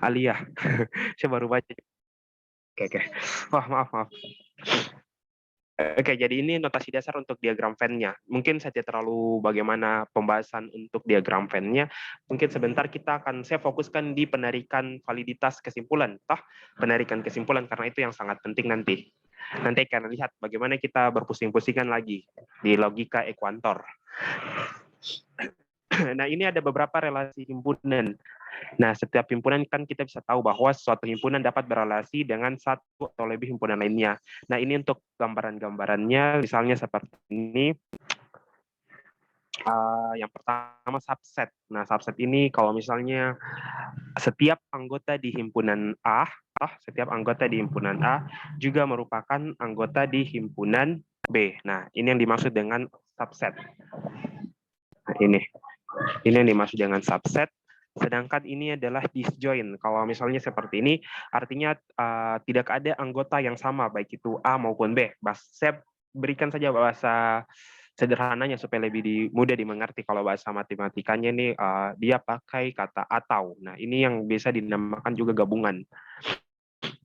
Alia. Saya baru baca. Oke. Wah, maaf. Oke, jadi ini notasi dasar untuk diagram Venn-nya. Mungkin saya tidak terlalu bagaimana pembahasan untuk diagram Venn-nya. Mungkin sebentar saya fokuskan di penarikan validitas kesimpulan. Penarikan kesimpulan, karena itu yang sangat penting nanti. Nanti akan lihat bagaimana kita berpusing-pusingan lagi di logika ekuantor. Nah, ini ada beberapa relasi himpunan. Nah, setiap himpunan kan kita bisa tahu bahwa suatu himpunan dapat berelasi dengan satu atau lebih himpunan lainnya. Nah, ini untuk gambaran-gambarannya, misalnya seperti ini. Yang pertama subset. Nah, subset ini kalau misalnya setiap anggota di himpunan A juga merupakan anggota di himpunan B. Nah, ini yang dimaksud dengan subset. Nah, ini yang dimaksud dengan subset. Sedangkan ini adalah disjoint. Kalau misalnya seperti ini, artinya tidak ada anggota yang sama, baik itu A maupun B. Saya berikan saja bahasa sederhananya supaya lebih mudah dimengerti. Kalau bahasa matematikanya ini dia pakai kata atau. Nah, ini yang biasa dinamakan juga gabungan.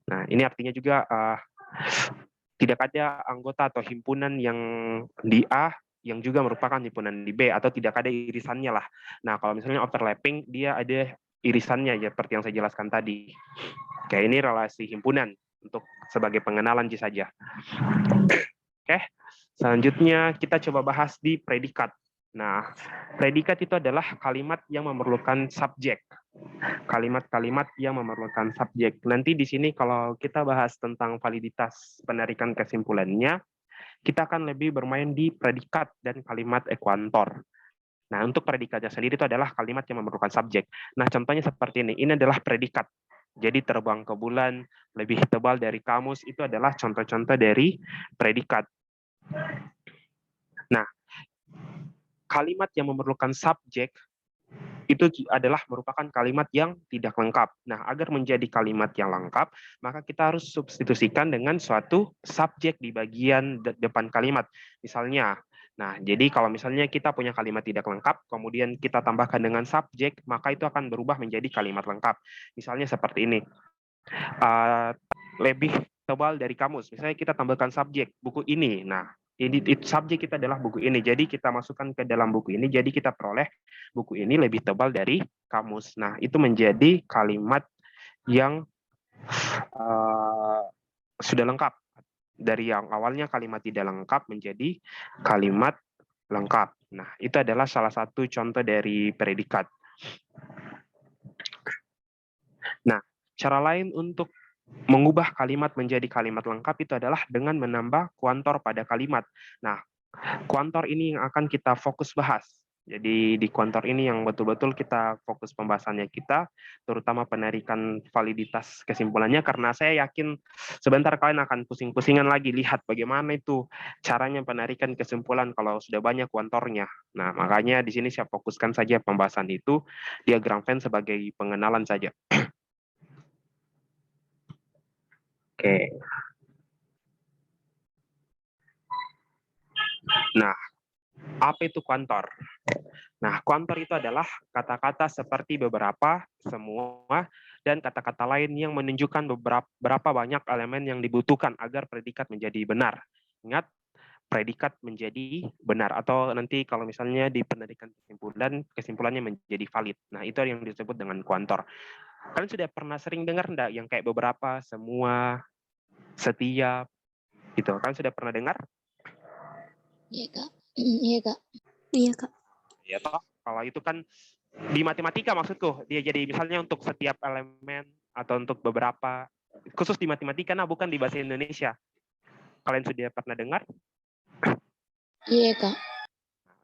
Nah, ini artinya juga tidak ada anggota atau himpunan yang di A yang juga merupakan himpunan di B, atau tidak ada irisannya lah. Nah, kalau misalnya overlapping, dia ada irisannya, ya, seperti yang saya jelaskan tadi. Oke, ini relasi himpunan untuk sebagai pengenalan saja. Oke, selanjutnya kita coba bahas di predikat. Nah, predikat itu adalah kalimat yang memerlukan subjek. Kalimat-kalimat yang memerlukan subjek. Nanti di sini kalau kita bahas tentang validitas penarikan kesimpulannya, kita akan lebih bermain di predikat dan kalimat ekuantor. Nah, untuk predikatnya sendiri itu adalah kalimat yang memerlukan subjek. Nah, contohnya seperti ini. Ini adalah predikat. Jadi terbang ke bulan, lebih tebal dari kamus, itu adalah contoh-contoh dari predikat. Nah, kalimat yang memerlukan subjek itu adalah merupakan kalimat yang tidak lengkap. Nah, agar menjadi kalimat yang lengkap, maka kita harus substitusikan dengan suatu subjek di bagian depan kalimat. Misalnya, nah, jadi kalau misalnya kita punya kalimat tidak lengkap, kemudian kita tambahkan dengan subjek, maka itu akan berubah menjadi kalimat lengkap. Misalnya seperti ini, lebih tebal dari kamus. Misalnya kita tambahkan subjek, buku ini. Nah, subjek kita adalah buku ini. Jadi kita masukkan ke dalam buku ini, jadi kita peroleh buku ini lebih tebal dari kamus. Nah, itu menjadi kalimat yang sudah lengkap. Dari yang awalnya kalimat tidak lengkap menjadi kalimat lengkap. Nah, itu adalah salah satu contoh dari predikat. Nah, cara lain untuk mengubah kalimat menjadi kalimat lengkap itu adalah dengan menambah kuantor pada kalimat. Nah, kuantor ini yang akan kita fokus bahas. Jadi di kuantor ini yang betul-betul kita fokus pembahasannya kita, terutama penarikan validitas kesimpulannya, karena saya yakin sebentar kalian akan pusing-pusingan lagi lihat bagaimana itu caranya penarikan kesimpulan kalau sudah banyak kuantornya. Nah, makanya di sini saya fokuskan saja pembahasan itu, diagram Venn sebagai pengenalan saja. Oke. Nah, apa itu kuantor? Nah, kuantor itu adalah kata-kata seperti beberapa, semua, dan kata-kata lain yang menunjukkan berapa banyak elemen yang dibutuhkan agar predikat menjadi benar. Ingat, predikat menjadi benar, atau nanti kalau misalnya di penarikan kesimpulan, kesimpulannya menjadi valid. Nah, itu yang disebut dengan kuantor. Kalian sudah pernah sering dengar enggak yang kayak beberapa, semua, setiap, gitu? Kalian sudah pernah dengar? Iya, Kak. Iya, Kak. Iya, Kak. Ya toh, kalau itu kan di matematika maksudku, dia jadi misalnya untuk setiap elemen atau untuk beberapa, khusus di matematika, nah bukan di bahasa Indonesia. Kalian sudah pernah dengar? Iya, Kak.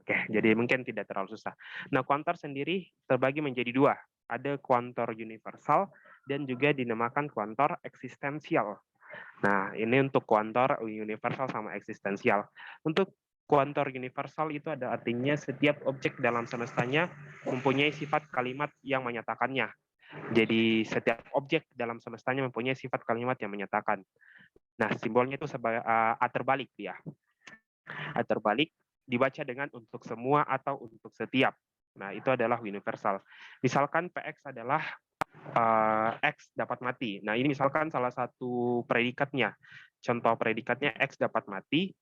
Oke, jadi mungkin tidak terlalu susah. Nah, kuantor sendiri terbagi menjadi dua. Ada kuantor universal dan juga dinamakan kuantor eksistensial. Nah, ini untuk kuantor universal sama eksistensial. Untuk kuantor universal itu ada artinya setiap objek dalam semestanya mempunyai sifat kalimat yang menyatakannya. Jadi setiap objek dalam semestanya mempunyai sifat kalimat yang menyatakan. Nah, simbolnya itu sebagai A terbalik dia. A terbalik dibaca dengan untuk semua atau untuk setiap. Nah, itu adalah universal. Misalkan PX adalah X dapat mati. Nah, ini misalkan salah satu predikatnya. Contoh predikatnya X dapat mati,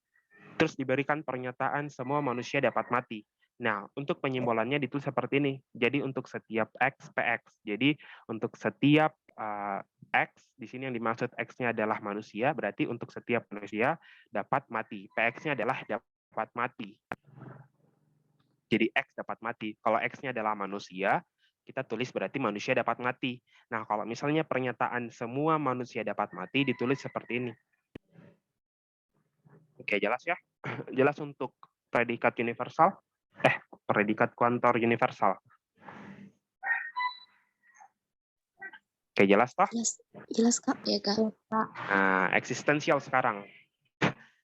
terus diberikan pernyataan semua manusia dapat mati. Nah, untuk penyimbolannya ditulis seperti ini. Jadi untuk setiap X, PX. Jadi untuk setiap X, di sini yang dimaksud X-nya adalah manusia, berarti untuk setiap manusia dapat mati. PX-nya adalah dapat mati. Jadi X dapat mati. Kalau X-nya adalah manusia, kita tulis berarti manusia dapat mati. Nah, kalau misalnya pernyataan semua manusia dapat mati, ditulis seperti ini. Oke, jelas ya? Jelas untuk predikat universal? Predikat kuantor universal. Oke, jelas toh? Jelas Kak. Ya Kak. Nah, eksistensial sekarang.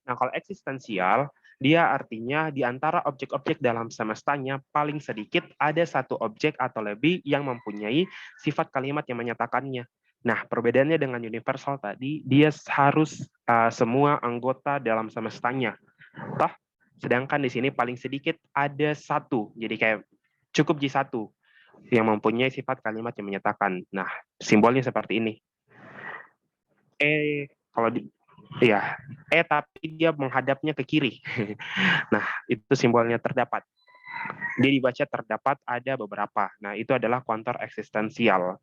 Nah, kalau eksistensial, dia artinya di antara objek-objek dalam semestanya paling sedikit ada satu objek atau lebih yang mempunyai sifat kalimat yang menyatakannya. Nah, perbedaannya dengan universal tadi, dia harus semua anggota dalam semestanya. Toh, sedangkan di sini paling sedikit ada satu. Jadi kayak cukup J1 yang mempunyai sifat kalimat yang menyatakan. Nah, simbolnya seperti ini. Kalau di ya, tapi dia menghadapnya ke kiri. Nah, itu simbolnya terdapat. Dia dibaca terdapat ada beberapa. Nah, itu adalah kuantor eksistensial.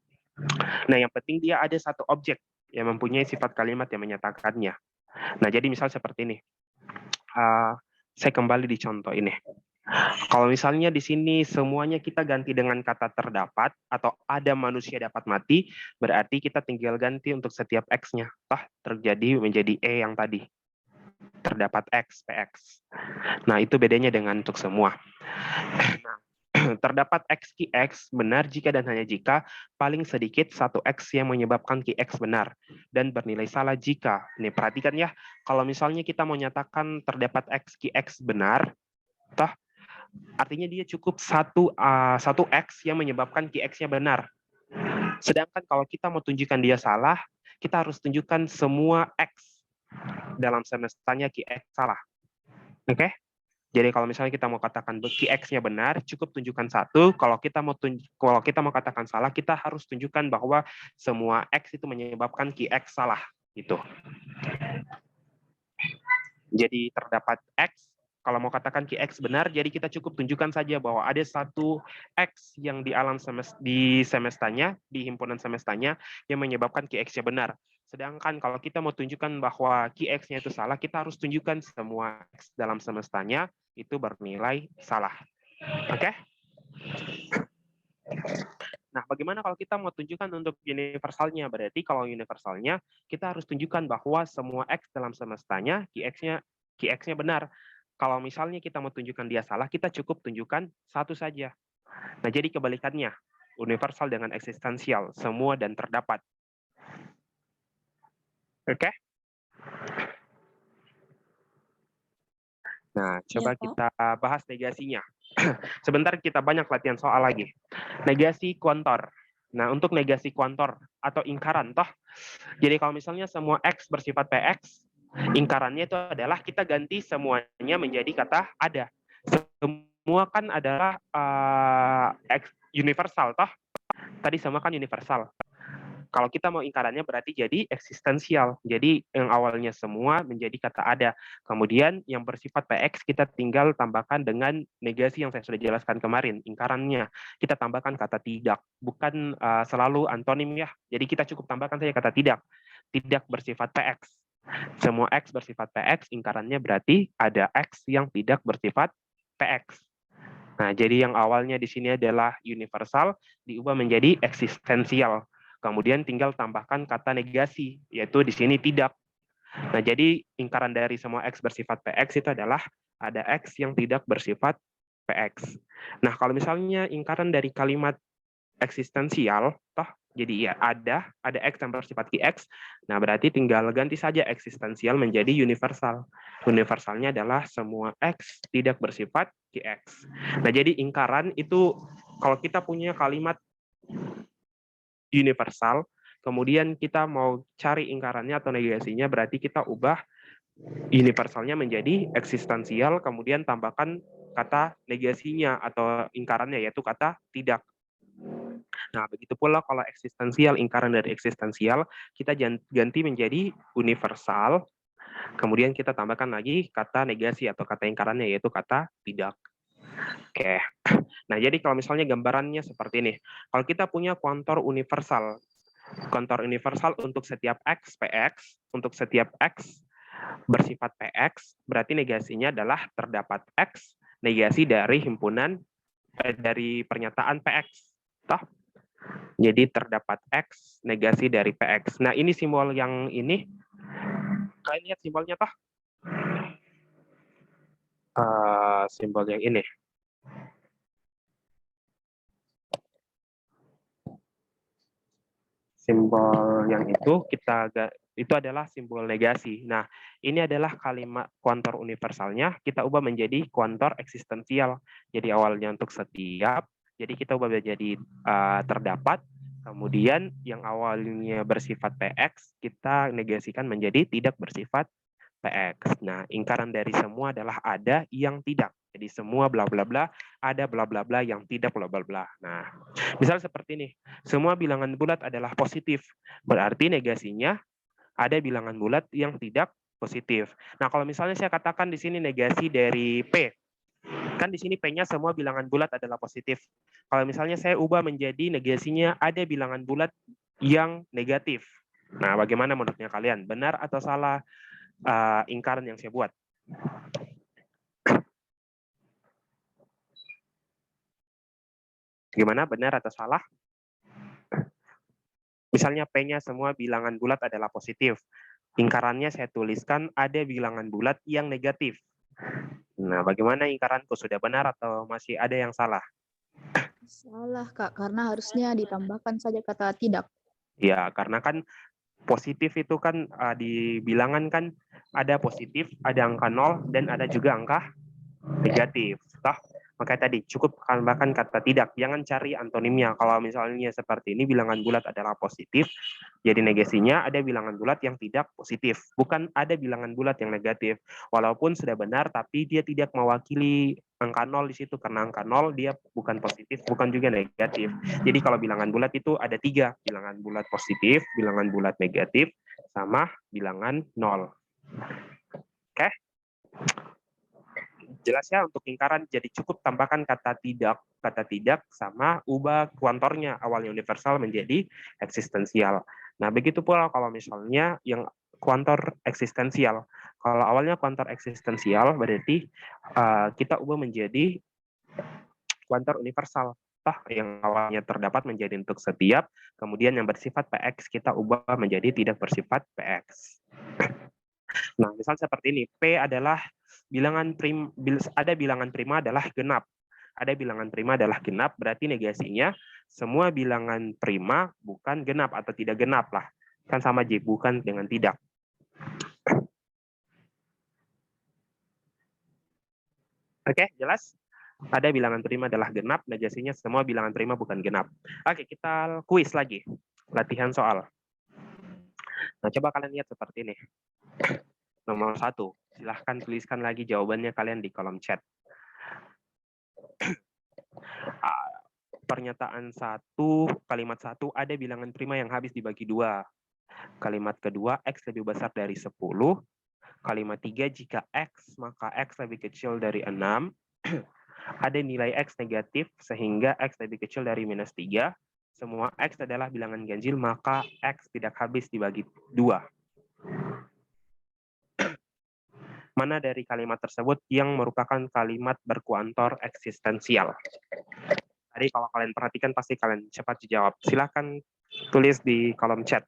Nah, yang penting dia ada satu objek yang mempunyai sifat kalimat yang menyatakannya. Nah, jadi misal seperti ini. Saya kembali di contoh ini. Kalau misalnya di sini semuanya kita ganti dengan kata terdapat atau ada manusia dapat mati, berarti kita tinggal ganti untuk setiap X-nya. Terjadi menjadi E yang tadi. Terdapat X, PX. Nah, itu bedanya dengan untuk semua. Nah, terdapat X, QX benar jika dan hanya jika paling sedikit satu X yang menyebabkan QX benar dan bernilai salah jika. Nih, perhatikan ya, kalau misalnya kita mau nyatakan terdapat X, QX benar, artinya dia cukup satu X yang menyebabkan QX-nya benar. Sedangkan kalau kita mau tunjukkan dia salah, kita harus tunjukkan semua X dalam semestanya QX salah. Oke? Jadi kalau misalnya kita mau katakan QX-nya benar, cukup tunjukkan satu. Kalau kita mau katakan salah, kita harus tunjukkan bahwa semua X itu menyebabkan QX salah. Gitu. Jadi terdapat X, kalau mau katakan QX benar, jadi kita cukup tunjukkan saja bahwa ada satu X yang di alam di semestanya, di himpunan semestanya, yang menyebabkan QX-nya benar. Sedangkan kalau kita mau tunjukkan bahwa QX-nya itu salah, kita harus tunjukkan semua X dalam semestanya itu bernilai salah. Oke? Nah, bagaimana kalau kita mau tunjukkan untuk universalnya? Berarti kalau universalnya, kita harus tunjukkan bahwa semua X dalam semestanya, QX-nya benar. Kalau misalnya kita mau tunjukkan dia salah, kita cukup tunjukkan satu saja. Nah, jadi kebalikannya. Universal dengan eksistensial, semua dan terdapat. Oke? Nah, coba kita bahas negasinya. Sebentar kita banyak latihan soal lagi. Negasi kuantor. Nah, untuk negasi kuantor atau ingkaran, toh. Jadi kalau misalnya semua X bersifat PX, ingkarannya itu adalah kita ganti semuanya menjadi kata ada. Semua kan adalah universal, toh. Tadi semua kan universal. Kalau kita mau ingkarannya berarti jadi eksistensial. Jadi yang awalnya semua menjadi kata ada. Kemudian yang bersifat PX kita tinggal tambahkan dengan negasi yang saya sudah jelaskan kemarin. Ingkarannya kita tambahkan kata tidak. Bukan selalu antonim ya. Jadi kita cukup tambahkan saja kata tidak. Tidak bersifat PX. Semua X bersifat PX, ingkarannya berarti ada X yang tidak bersifat PX. Nah, jadi yang awalnya di sini adalah universal, diubah menjadi eksistensial. Kemudian tinggal tambahkan kata negasi, yaitu di sini tidak. Nah, jadi ingkaran dari semua X bersifat PX itu adalah ada X yang tidak bersifat PX. Nah, kalau misalnya ingkaran dari kalimat eksistensial, toh jadi ya ada X yang bersifat QX, nah berarti tinggal ganti saja eksistensial menjadi universal. Universalnya adalah semua X tidak bersifat QX. Nah, jadi ingkaran itu kalau kita punya kalimat universal, kemudian kita mau cari ingkarannya atau negasinya, berarti kita ubah universalnya menjadi eksistensial, kemudian tambahkan kata negasinya atau ingkarannya, yaitu kata tidak. Nah, begitu pula kalau eksistensial, ingkaran dari eksistensial, kita ganti menjadi universal, kemudian kita tambahkan lagi kata negasi atau kata ingkarannya, yaitu kata tidak. Oke. Nah, jadi kalau misalnya gambarannya seperti ini. Kalau kita punya kuantor universal untuk setiap x, px, untuk setiap x bersifat px, berarti negasinya adalah terdapat x, negasi dari himpunan dari pernyataan px. Toh? Jadi terdapat x, negasi dari px. Nah, ini simbol yang ini. Kalian lihat simbolnya toh? Simbol yang ini. Simbol yang itu adalah simbol negasi. Nah, ini adalah kalimat kuantor universalnya, kita ubah menjadi kuantor eksistensial. Jadi awalnya untuk setiap, jadi kita ubah menjadi terdapat, kemudian yang awalnya bersifat px, kita negasikan menjadi tidak bersifat px. Nah, ingkaran dari semua adalah ada yang tidak. Jadi semua bla bla bla, ada bla bla bla yang tidak bla bla bla. Nah, misal seperti ini, semua bilangan bulat adalah positif. Berarti negasinya ada bilangan bulat yang tidak positif. Nah, kalau misalnya saya katakan di sini negasi dari P, kan di sini P-nya semua bilangan bulat adalah positif. Kalau misalnya saya ubah menjadi negasinya ada bilangan bulat yang negatif. Nah, bagaimana menurutnya kalian? Benar atau salah ingkaran yang saya buat? Gimana, benar atau salah? Misalnya P-nya semua bilangan bulat adalah positif. Ingkarannya saya tuliskan ada bilangan bulat yang negatif. Nah, bagaimana ingkaranku? Sudah benar atau masih ada yang salah? Salah, Kak, karena harusnya ditambahkan saja kata tidak. Ya, karena kan positif itu kan di bilangan kan ada positif, ada angka 0, dan ada juga angka negatif. Toh? Makanya tadi cukup tambahkan kata tidak. Jangan cari antonimnya. Kalau misalnya seperti ini bilangan bulat adalah positif, jadi negasinya ada bilangan bulat yang tidak positif. Bukan ada bilangan bulat yang negatif. Walaupun sudah benar, tapi dia tidak mewakili angka 0 di situ. Karena angka 0 dia bukan positif, bukan juga negatif. Jadi kalau bilangan bulat itu ada 3. Bilangan bulat positif, bilangan bulat negatif, sama bilangan 0. Oke? Jelas ya untuk ingkaran, jadi cukup tambahkan kata tidak sama ubah kuantornya awalnya universal menjadi eksistensial. Nah, begitu pula kalau misalnya yang kuantor eksistensial. Kalau awalnya kuantor eksistensial berarti kita ubah menjadi kuantor universal. Toh yang awalnya terdapat menjadi untuk setiap, kemudian yang bersifat px kita ubah menjadi tidak bersifat px. Nah, misal seperti ini, P adalah ada bilangan prima adalah genap. Ada bilangan prima adalah genap, berarti negasinya semua bilangan prima bukan genap atau tidak genap lah. Kan sama J, bukan dengan tidak. Oke, jelas? Ada bilangan prima adalah genap, negasinya semua bilangan prima bukan genap. Oke, kita kuis lagi. Latihan soal. Nah, coba kalian lihat seperti ini. Nomor 1, silahkan tuliskan lagi jawabannya kalian di kolom chat. Pernyataan 1, kalimat 1 ada bilangan prima yang habis dibagi 2. Kalimat kedua, X lebih besar dari 10. Kalimat 3, jika X, maka X lebih kecil dari 6. Ada nilai X negatif, sehingga X lebih kecil dari minus 3. Semua X adalah bilangan ganjil, maka X tidak habis dibagi 2. Mana dari kalimat tersebut yang merupakan kalimat berkuantor eksistensial? Tadi kalau kalian perhatikan pasti kalian cepat dijawab. Silahkan tulis di kolom chat.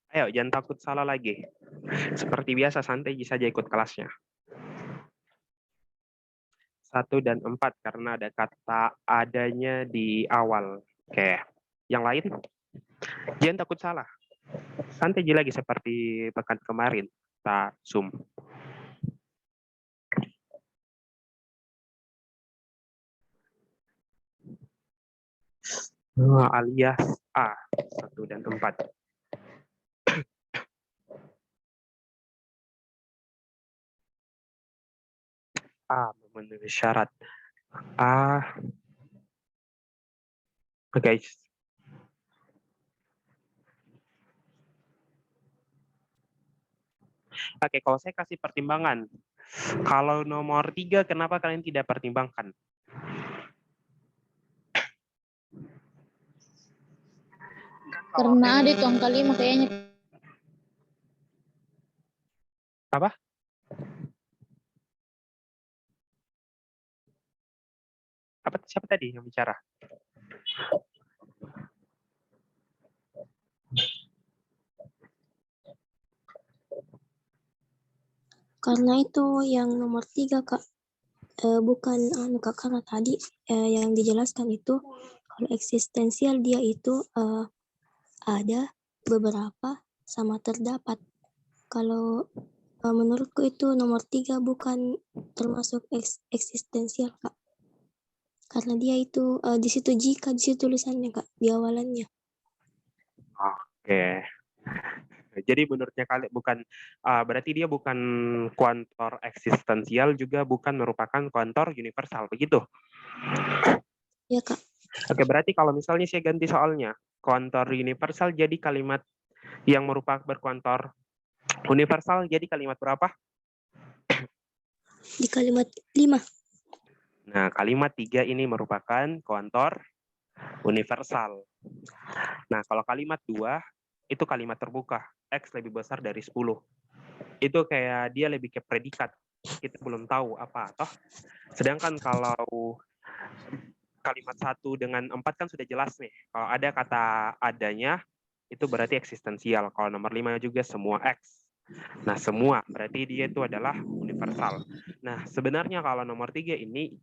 Ayo, jangan takut salah lagi. Seperti biasa, santai saja ikut kelasnya. 1 dan 4 karena ada kata adanya di awal. Oke, yang lain? Jangan takut salah. Santai aja lagi seperti pekan kemarin. Kita zoom. Alias A, 1 dan 4. A memenuhi syarat. A, guys. Oke, kalau saya kasih pertimbangan. Kalau nomor 3, kenapa kalian tidak pertimbangkan? Karena ada itu angka 5 kayaknya. Apa? Siapa tadi yang bicara? Karena itu yang nomor 3 Kak, bukan Kak, karena tadi yang dijelaskan itu kalau eksistensial dia itu ada, beberapa, sama terdapat. Kalau menurutku itu nomor 3 bukan termasuk eksistensial Kak, karena dia itu di situ jika di situ tulisannya Kak di awalannya. Oke. Jadi menurutnya kalian bukan, berarti dia bukan kuantor eksistensial, juga bukan merupakan kuantor universal, begitu? Ya Kak. Oke, berarti kalau misalnya saya ganti soalnya, kuantor universal jadi kalimat yang merupakan berkuantor universal jadi kalimat berapa? Di kalimat 5. Nah, kalimat 3 ini merupakan kuantor universal. Nah, kalau kalimat 2 itu kalimat terbuka, X lebih besar dari 10. Itu kayak dia lebih ke predikat. Kita belum tahu apa, toh. Sedangkan kalau kalimat 1 dengan 4 kan sudah jelas nih. Kalau ada kata adanya, itu berarti eksistensial. Kalau nomor 5 juga semua X. Nah, semua berarti dia itu adalah universal. Nah, sebenarnya kalau nomor 3 ini,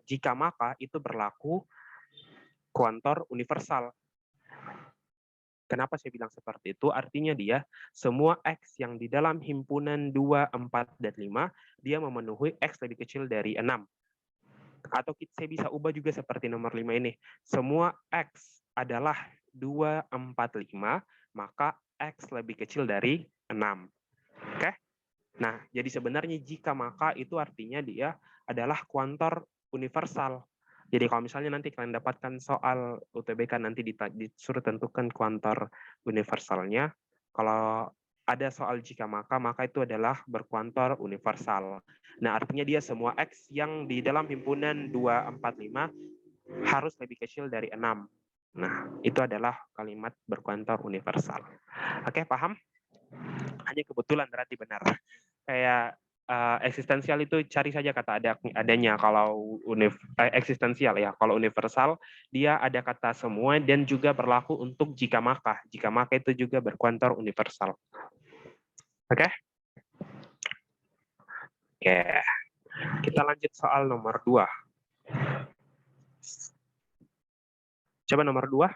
jika maka itu berlaku kuantor universal. Kenapa saya bilang seperti itu? Artinya dia, semua X yang di dalam himpunan 2, 4, dan 5, dia memenuhi X lebih kecil dari 6. Atau saya bisa ubah juga seperti nomor 5 ini. Semua X adalah 2, 4, 5, maka X lebih kecil dari 6. Oke? Nah, jadi sebenarnya jika maka itu artinya dia adalah kuantor universal. Jadi kalau misalnya nanti kalian dapatkan soal UTBK nanti disuruh tentukan kuantor universalnya, kalau ada soal jika maka itu adalah berkuantor universal. Nah, artinya dia semua X yang di dalam himpunan 2, 4, 5 harus lebih kecil dari 6. Nah, itu adalah kalimat berkuantor universal. Oke, paham? Hanya kebetulan berarti benar. Kayak eksistensial itu cari saja kata adanya. Kalau eksistensial ya, kalau universal dia ada kata semua dan juga berlaku untuk jika maka. Jika maka itu juga berkuantor universal. Oke? Oke. Kita lanjut soal nomor 2. Coba nomor 2.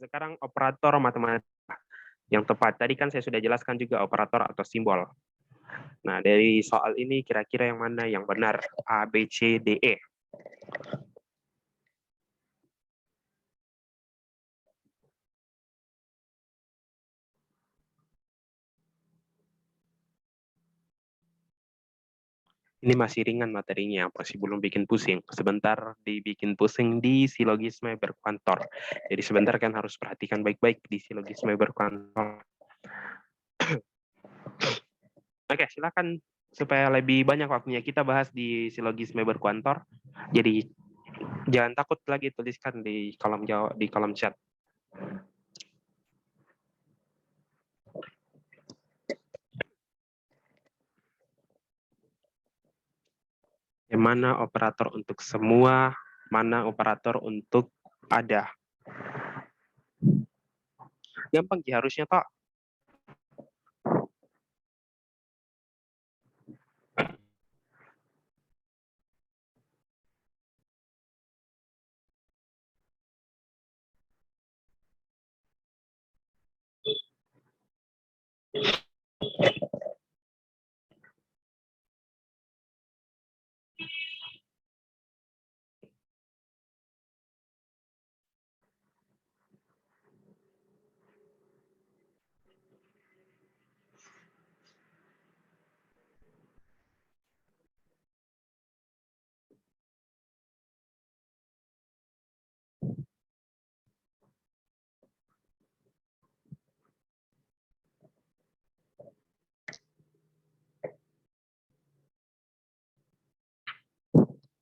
Sekarang operator matematika yang tepat. Tadi kan saya sudah jelaskan juga operator atau simbol. Nah, dari soal ini kira-kira yang mana yang benar? A, B, C, D, E. Ini masih ringan materinya, masih belum bikin pusing. Sebentar dibikin pusing di silogisme berkuantor. Jadi sebentar kan harus perhatikan baik-baik di silogisme berkuantor. Oke, silakan supaya lebih banyak waktunya kita bahas di silogisme berkuantor. Jadi jangan takut lagi tuliskan di kolom jawab di kolom chat. Yang mana operator untuk semua, mana operator untuk ada. Gampang sih harusnya, Pak.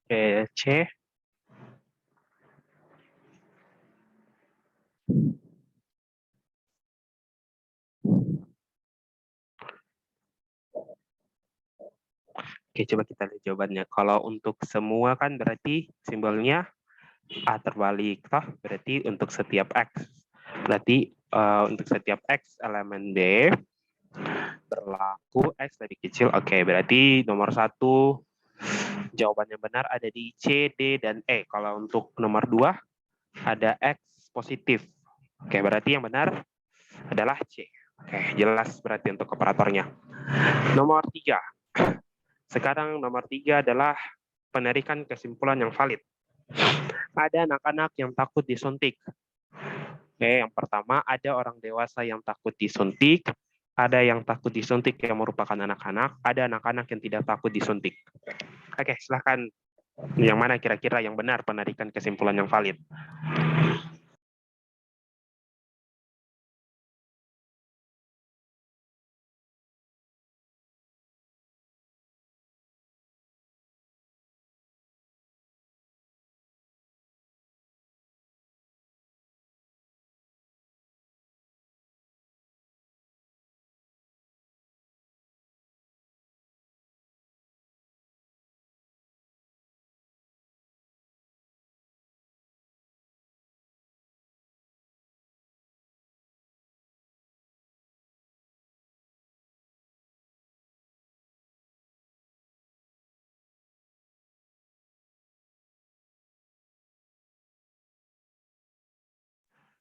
Oke, C. Oke, coba kita lihat jawabannya. Kalau untuk semua kan berarti simbolnya A terbalik, toh? Berarti untuk setiap X. Berarti untuk setiap X elemen B berlaku X lebih kecil. Oke, berarti nomor 1 jawaban yang benar ada di C, D, dan E. Kalau untuk nomor 2 ada X positif. Oke, berarti yang benar adalah C. Oke, jelas berarti untuk operatornya. Nomor 3. Sekarang nomor 3 adalah penarikan kesimpulan yang valid. Ada anak-anak yang takut disuntik. Oke, yang pertama ada orang dewasa yang takut disuntik, ada yang takut disuntik yang merupakan anak-anak, ada anak-anak yang tidak takut disuntik. Oke, silahkan. Yang mana kira-kira yang benar penarikan kesimpulan yang valid?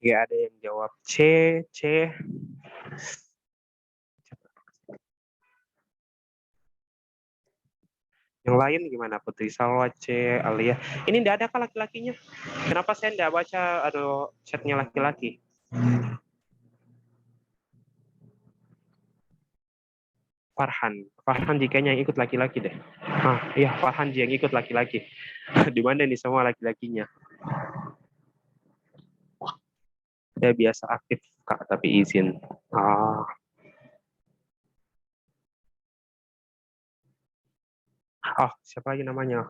Ya, ada yang jawab C, C. Yang lain gimana? Putri Salwa, C, Alia. Ini tidak ada kah laki-lakinya? Kenapa saya tidak baca chatnya laki-laki? Farhan. Farhan jikanya yang ikut laki-laki deh. Iya, Farhan yang ikut laki-laki. Di mana nih semua laki-lakinya? Saya biasa aktif, Kak, tapi izin. Siapa lagi namanya?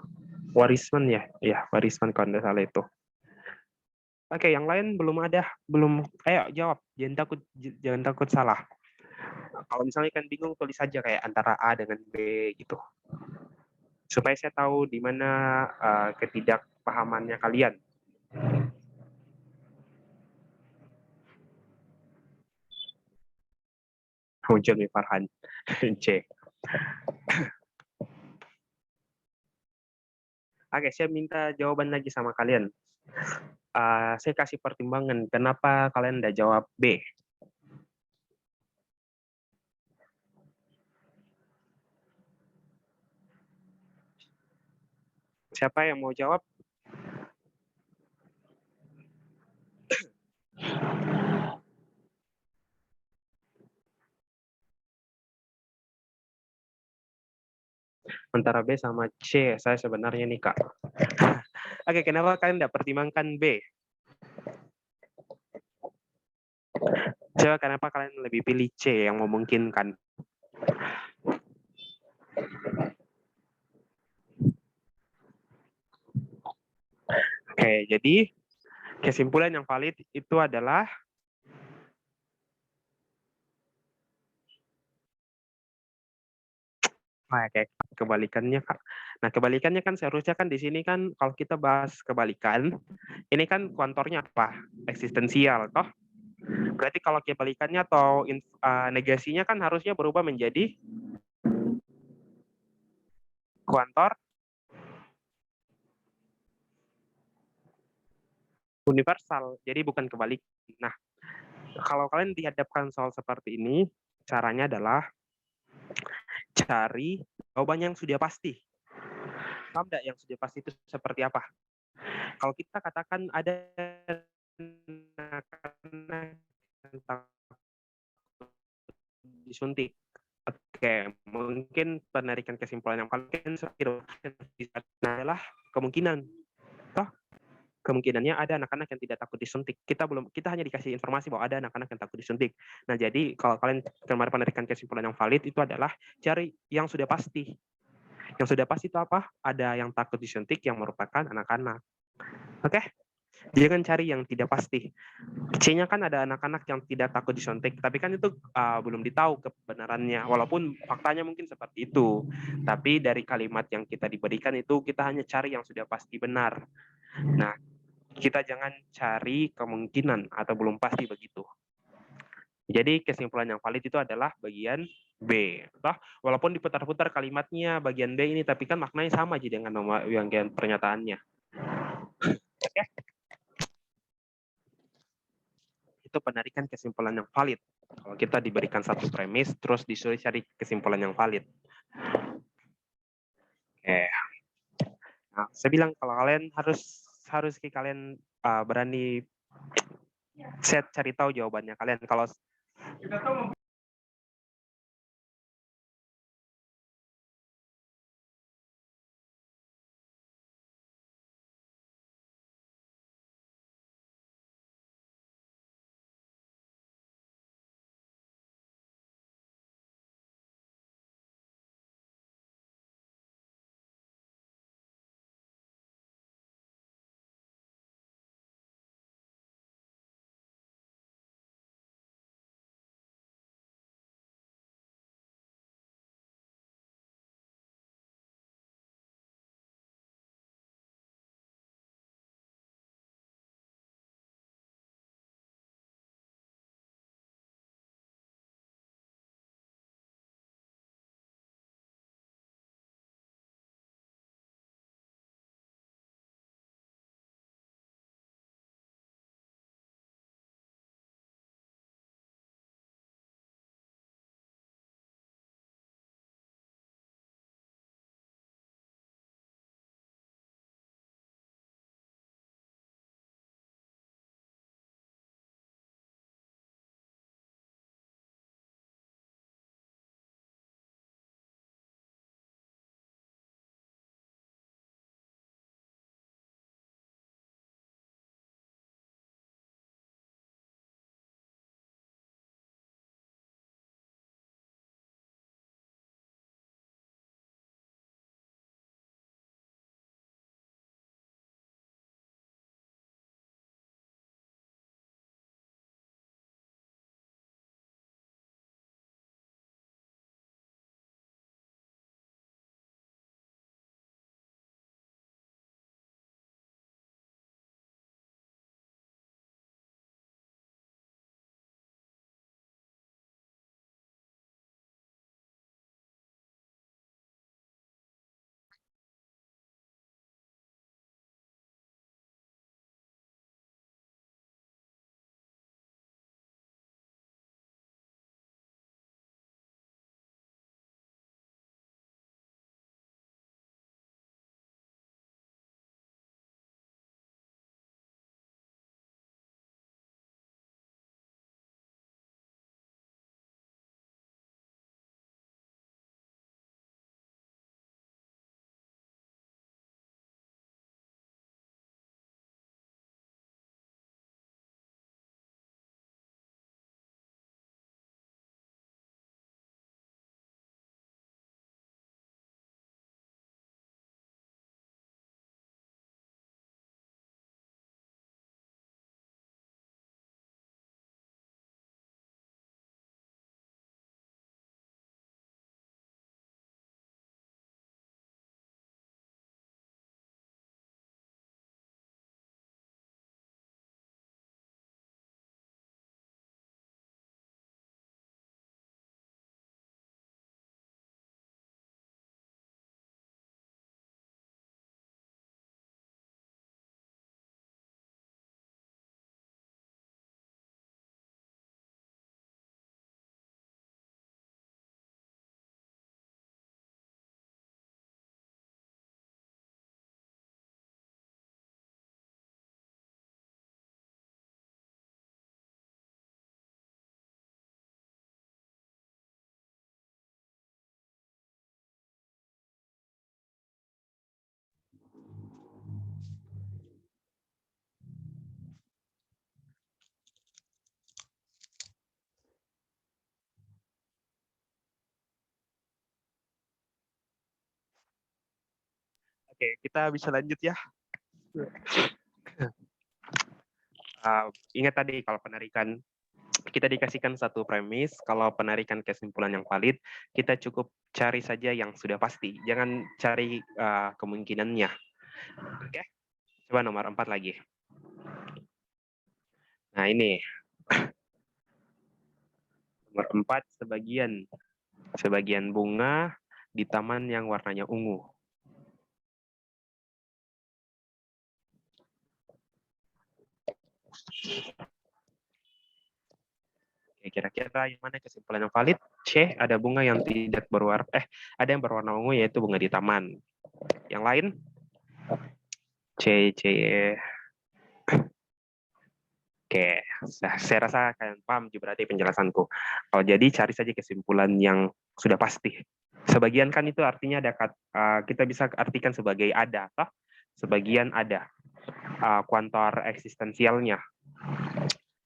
Warisman ya? Iya, Warisman kalau tidak salah itu. Oke, yang lain belum ada, belum. Ayo jawab, jangan takut salah. Kalau misalnya kan bingung, tulis saja kayak antara A dengan B gitu. Supaya saya tahu di mana ketidakpahamannya kalian. Muncul nih Farhan. C. Oke, saya minta jawaban lagi sama kalian. Saya kasih pertimbangan, kenapa kalian tidak jawab B? Siapa yang mau jawab? Antara B sama C, saya sebenarnya nih, Kak. Oke, kenapa kalian tidak pertimbangkan B? Coba kenapa kalian lebih pilih C yang memungkinkan? Oke, jadi kesimpulan yang valid itu adalah kayak kebalikannya, Kak. Nah, kebalikannya kan seharusnya kan di sini kan kalau kita bahas kebalikan, ini kan kuantornya apa? Eksistensial, toh? Berarti kalau kebalikannya atau negasinya kan harusnya berubah menjadi kuantor universal. Jadi bukan kebalik. Nah, kalau kalian dihadapkan soal seperti ini, caranya adalah cari jawaban yang sudah pasti. Paham nggak yang sudah pasti itu seperti apa? Kalau kita katakan ada anak-anak yang takut disuntik. Oke, mungkin penarikan kesimpulan yang paling adalah kemungkinan. Toh, kemungkinannya ada anak-anak yang tidak takut disuntik. Kita hanya dikasih informasi bahwa ada anak-anak yang takut disuntik. Nah, jadi kalau kalian kemarin penarikan kesimpulan yang valid itu adalah cari yang sudah pasti. Yang sudah pasti itu apa? Ada yang takut disuntik yang merupakan anak-anak. Oke? Jangan cari yang tidak pasti. C-nya kan ada anak-anak yang tidak takut disuntik, tapi kan itu belum ditahu kebenarannya. Walaupun faktanya mungkin seperti itu, tapi dari kalimat yang kita diberikan itu kita hanya cari yang sudah pasti benar. Nah, kita jangan cari kemungkinan atau belum pasti begitu. Jadi kesimpulan yang valid itu adalah bagian B. Walaupun diputar-putar kalimatnya bagian B ini, tapi kan maknanya sama aja dengan bagian pernyataannya. Oke? Itu penarikan kesimpulan yang valid. Kalau kita diberikan satu premis, terus disuruh cari kesimpulan yang valid. Oke. Nah, saya bilang kalau kalian harus kalian berani cari tahu jawabannya kalian. Kalau Oke, kita bisa lanjut ya. Ingat tadi kalau penarikan kita dikasihkan satu premis, kalau penarikan kesimpulan yang valid, kita cukup cari saja yang sudah pasti. Jangan cari kemungkinannya. Oke, coba nomor 4 lagi. Nah, ini. Nomor 4, sebagian bunga di taman yang warnanya ungu. Oke, kira-kira yang mana kesimpulan yang valid? C, ada bunga yang tidak berwarna, ada yang berwarna ungu yaitu bunga di taman. Yang lain? C. Oke, saya rasa kalian paham juga berarti penjelasanku. Kalau jadi cari saja kesimpulan yang sudah pasti. Sebagian kan itu artinya ada kita bisa artikan sebagai ada, toh? Sebagian ada kuantor eksistensialnya.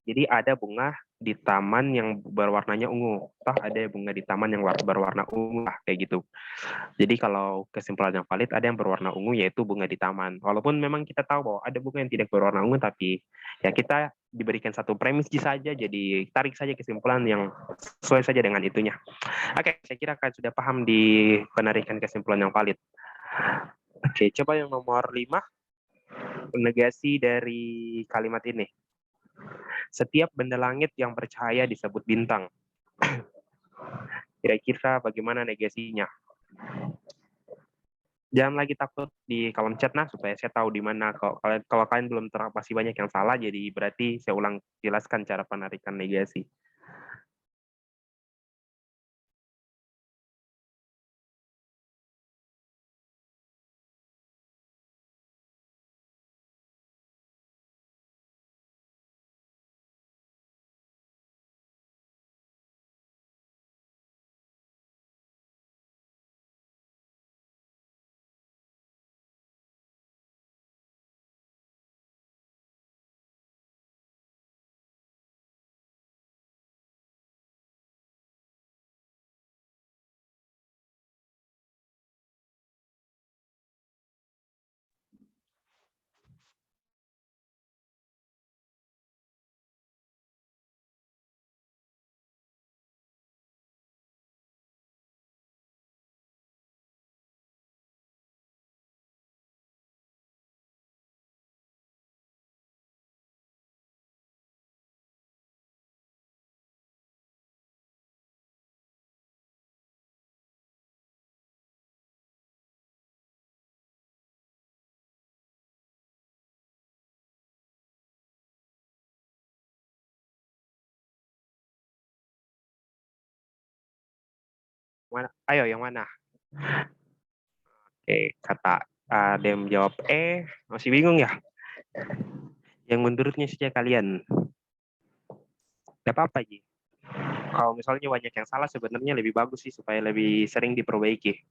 Jadi ada bunga di taman yang berwarnanya ungu, toh ada bunga di taman yang berwarna ungu, kayak gitu. Jadi kalau kesimpulan yang valid ada yang berwarna ungu yaitu bunga di taman. Walaupun memang kita tahu bahwa ada bunga yang tidak berwarna ungu, tapi ya kita diberikan satu premis saja, jadi tarik saja kesimpulan yang sesuai saja dengan itunya. Oke, saya kira kalian sudah paham di penarikan kesimpulan yang valid. Oke, coba yang nomor 5, negasi dari kalimat ini. Setiap benda langit yang bercahaya disebut bintang. Kira-kira bagaimana negasinya? Jangan lagi takut di kolom chat supaya saya tahu di mana. Kalau kalian belum pasti banyak yang salah, jadi berarti saya ulang jelaskan cara penarikan negasi. Ayo, yang mana? Oke, kata ada yang menjawab masih bingung ya? Yang menurutnya saja kalian. Tidak apa-apa, Ji. Kalau misalnya banyak yang salah, sebenarnya lebih bagus sih, supaya lebih sering diperbaiki.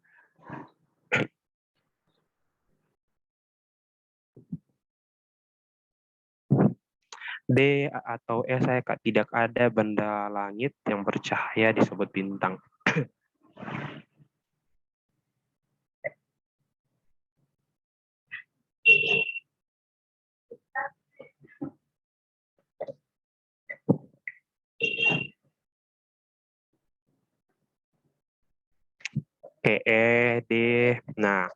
D atau E, saya tidak ada benda langit yang bercahaya disebut bintang. Oke, E, D. Nah,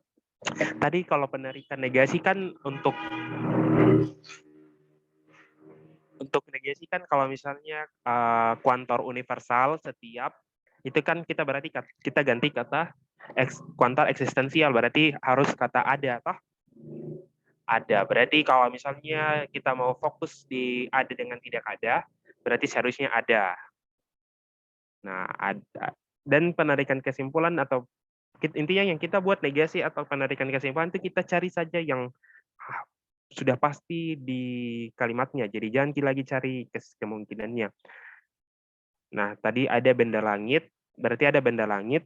tadi kalau penarikan negasi kan untuk negasi kan kalau misalnya kuantor universal setiap itu kan kita berarti kita ganti kata kuantor eksistensial, berarti harus kata ada, toh? Ada. Berarti kalau misalnya kita mau fokus di ada dengan tidak ada, berarti seharusnya ada. Nah, ada. Dan penarikan kesimpulan atau intinya yang kita buat negasi atau penarikan kesimpulan itu kita cari saja yang sudah pasti di kalimatnya. Jadi jangan lagi cari kemungkinannya. Nah, tadi ada benda langit, berarti ada benda langit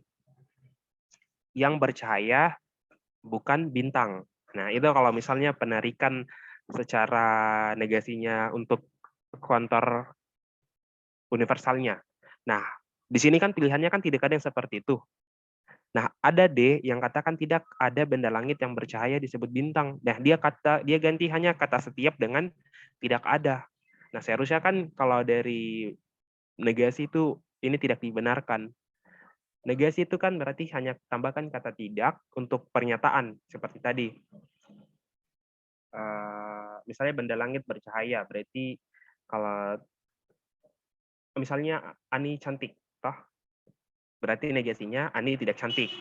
yang bercahaya bukan bintang. Nah, itu kalau misalnya penarikan secara negasinya untuk kuantor universalnya. Nah, di sini kan pilihannya kan tidak ada yang seperti itu. Nah, ada D yang katakan tidak ada benda langit yang bercahaya disebut bintang. Nah, dia ganti hanya kata setiap dengan tidak ada. Nah, seharusnya kan kalau dari negasi itu ini tidak dibenarkan. Negasi itu kan berarti hanya tambahkan kata tidak untuk pernyataan seperti tadi. Misalnya benda langit bercahaya, berarti kalau misalnya Ani cantik, toh berarti negasinya Ani tidak cantik.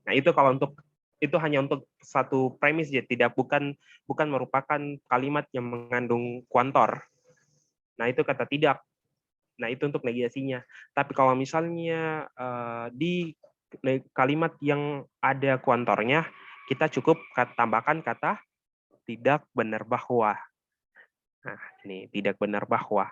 Nah, itu kalau untuk itu hanya untuk satu premis ya, bukan merupakan kalimat yang mengandung kuantor. Nah, itu kata tidak. Nah, itu untuk negasinya. Tapi kalau misalnya di kalimat yang ada kuantornya, kita cukup tambahkan kata tidak benar bahwa. Nah, ini tidak benar bahwa.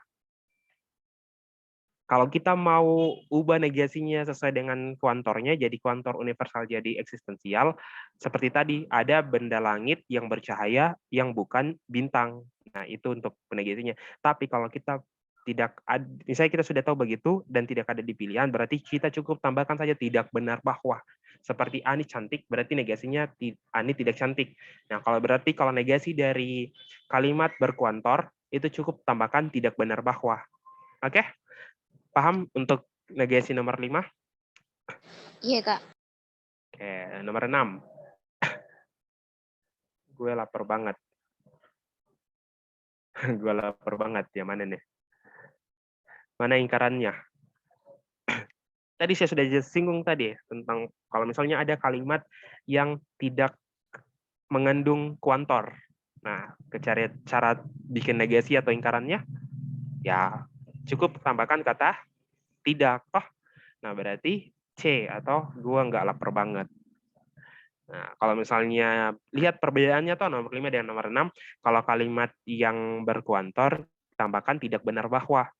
Kalau kita mau ubah negasinya sesuai dengan kuantornya, jadi kuantor universal jadi eksistensial, seperti tadi, ada benda langit yang bercahaya yang bukan bintang. Nah, itu untuk negasinya. Tapi kalau kita tidak ada, misalnya kita sudah tahu begitu dan tidak ada di pilihan, berarti kita cukup tambahkan saja tidak benar bahwa. Seperti Ani cantik, berarti negasinya Ani tidak cantik. Nah, kalau negasi dari kalimat berkuantor, itu cukup tambahkan tidak benar bahwa. Oke? Paham untuk negasi nomor 5? Iya, Kak. Oke, nomor 6. Gue lapar banget. Gue lapar banget. Ya, mana nih? Mana ingkarannya? Tadi saya sudah singgung tadi tentang kalau misalnya ada kalimat yang tidak mengandung kuantor. Nah, cara bikin negasi atau ingkarannya, ya cukup tambahkan kata tidak. Oh, nah berarti C atau gua nggak lapar banget. Nah, kalau misalnya lihat perbedaannya tuh nomor 5 dan nomor 6, kalau kalimat yang berkuantor, tambahkan tidak benar bahwa.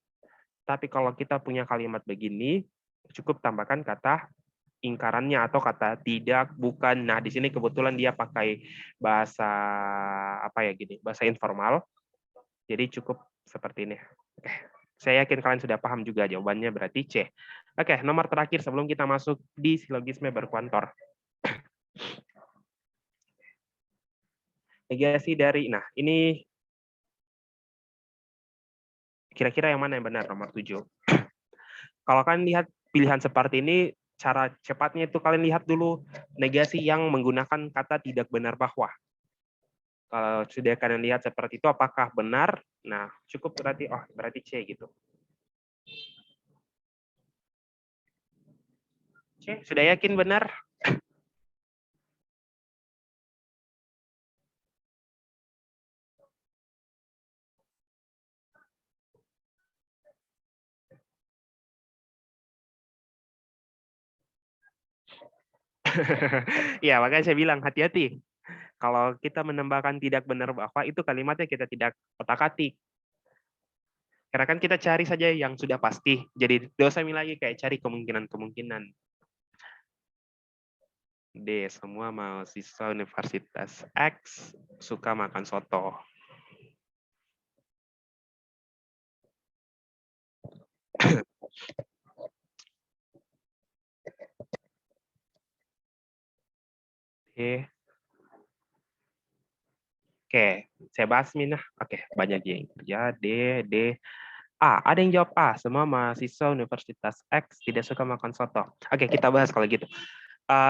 Tapi kalau kita punya kalimat begini, cukup tambahkan kata ingkarannya atau kata tidak, bukan. Nah, di sini kebetulan dia pakai bahasa apa ya gini, bahasa informal. Jadi cukup seperti ini. Oke. Saya yakin kalian sudah paham juga jawabannya berarti C. Oke, nomor terakhir sebelum kita masuk di silogisme berkuantor. Negasi dari, nah ini kira-kira yang mana yang benar, nomor 7. Kalau kalian lihat pilihan seperti ini, cara cepatnya itu kalian lihat dulu negasi yang menggunakan kata tidak benar bahwa. Kalau sudah kalian lihat seperti itu, apakah benar? Nah, cukup berarti, oh berarti C gitu. C, sudah yakin benar? Ya, makanya saya bilang hati-hati. Kalau kita menambahkan tidak benar bahwa itu kalimatnya kita tidak otak-atik. Karena kan kita cari saja yang sudah pasti. Jadi dosa lagi kayak cari kemungkinan-kemungkinan. D. Semua mahasiswa Universitas X suka makan soto. D. Oke, saya bahas Minah. Oke, banyak yang kerja. D. A. Ada yang jawab A. Semua mahasiswa Universitas X tidak suka makan soto. Oke, kita bahas kalau gitu.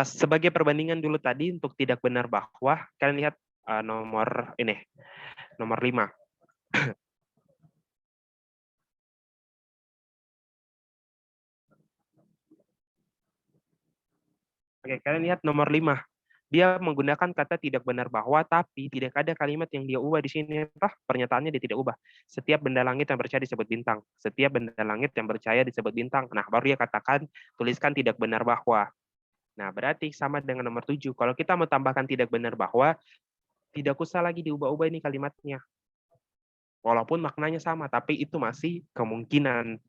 Sebagai perbandingan dulu tadi untuk tidak benar bahwa, kalian lihat nomor 5. Oke, kalian lihat nomor 5. Dia menggunakan kata tidak benar bahwa, tapi tidak ada kalimat yang dia ubah di sini. Pernyataannya dia tidak ubah. Setiap benda langit yang bercahaya disebut bintang. Setiap benda langit yang bercahaya disebut bintang. Nah, baru dia katakan, tuliskan tidak benar bahwa. Nah, berarti sama dengan nomor 7. Kalau kita mau tambahkan tidak benar bahwa, tidak usah lagi diubah-ubah ini kalimatnya. Walaupun maknanya sama, tapi itu masih kemungkinan.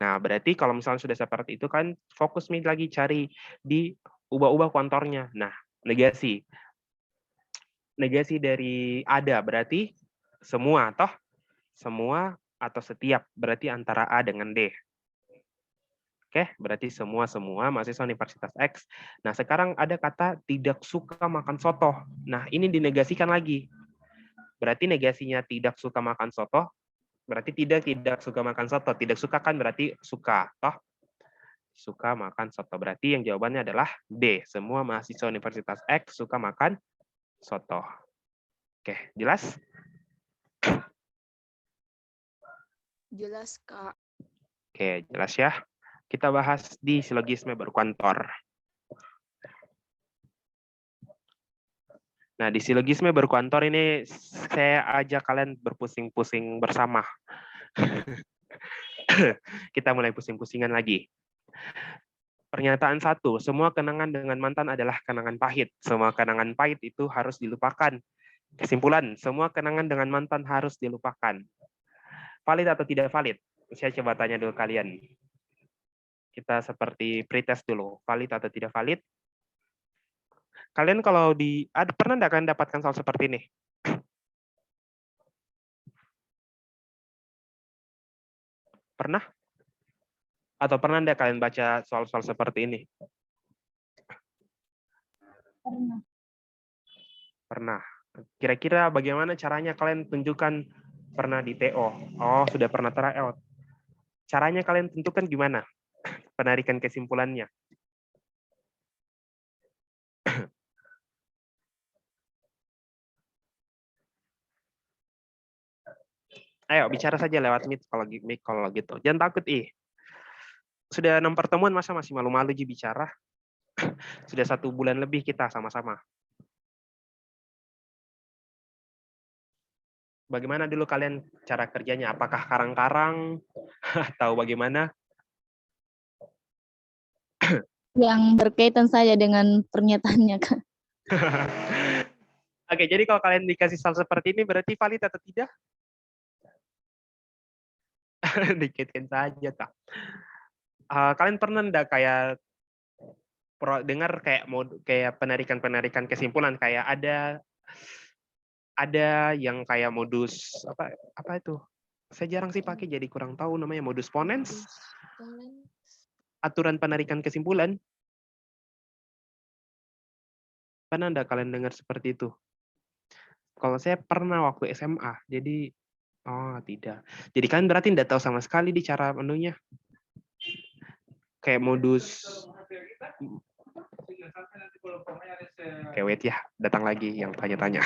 Nah, berarti kalau misalnya sudah seperti itu kan fokus lagi cari di ubah-ubah kuantornya. Nah, negasi. Negasi dari ada berarti semua, toh? Semua atau setiap berarti antara A dengan D. Oke, berarti semua mahasiswa Universitas X. Nah, sekarang ada kata tidak suka makan soto. Nah, ini dinegasikan lagi. Berarti negasinya tidak suka makan soto, berarti tidak suka makan soto. Tidak suka kan berarti suka, toh? Suka makan soto. Berarti yang jawabannya adalah D. Semua mahasiswa Universitas X suka makan soto. Oke, jelas? Jelas, Kak. Oke, jelas ya. Kita bahas di silogisme berkantor. Nah, di silogisme berkantor ini saya ajak kalian berpusing-pusing bersama. Kita mulai pusing-pusingan lagi. Pernyataan 1, semua kenangan dengan mantan adalah kenangan pahit. Semua kenangan pahit itu harus dilupakan. Kesimpulan, semua kenangan dengan mantan harus dilupakan. Valid atau tidak valid? Saya coba tanya dulu kalian. Kita seperti pretest dulu. Valid atau tidak valid? Kalian kalau pernah nggak kalian dapatkan soal seperti ini? Pernah? Atau pernah nggak kalian baca soal-soal seperti ini? Pernah. Pernah. Kira-kira bagaimana caranya kalian tunjukkan pernah di TO? Oh, sudah pernah tryout. Caranya kalian tentukan gimana? Penarikan kesimpulannya. Ayo, bicara saja lewat Meet kalau gitu. Jangan takut, Sudah 6 pertemuan, masa masih malu-malu bicara? Sudah 1 bulan lebih kita sama-sama. Bagaimana dulu kalian cara kerjanya? Apakah karang-karang? Atau bagaimana? Yang berkaitan saja dengan pernyataannya, Kak. Oke, jadi kalau kalian dikasih soal seperti ini, berarti valid atau tidak? Dikitkan saja, tak. Kalian pernah enggak kayak dengar kayak penarikan kesimpulan, kayak ada yang kayak modus apa itu? Saya jarang sih pakai, jadi kurang tahu namanya, modus ponens, aturan penarikan kesimpulan. Pernah enggak kalian dengar seperti itu? Kalau saya pernah waktu SMA, jadi oh tidak. Jadi kan berarti enggak tahu sama sekali di cara menunya. Kayak modus. Oke, wait ya, datang lagi yang tanya-tanya.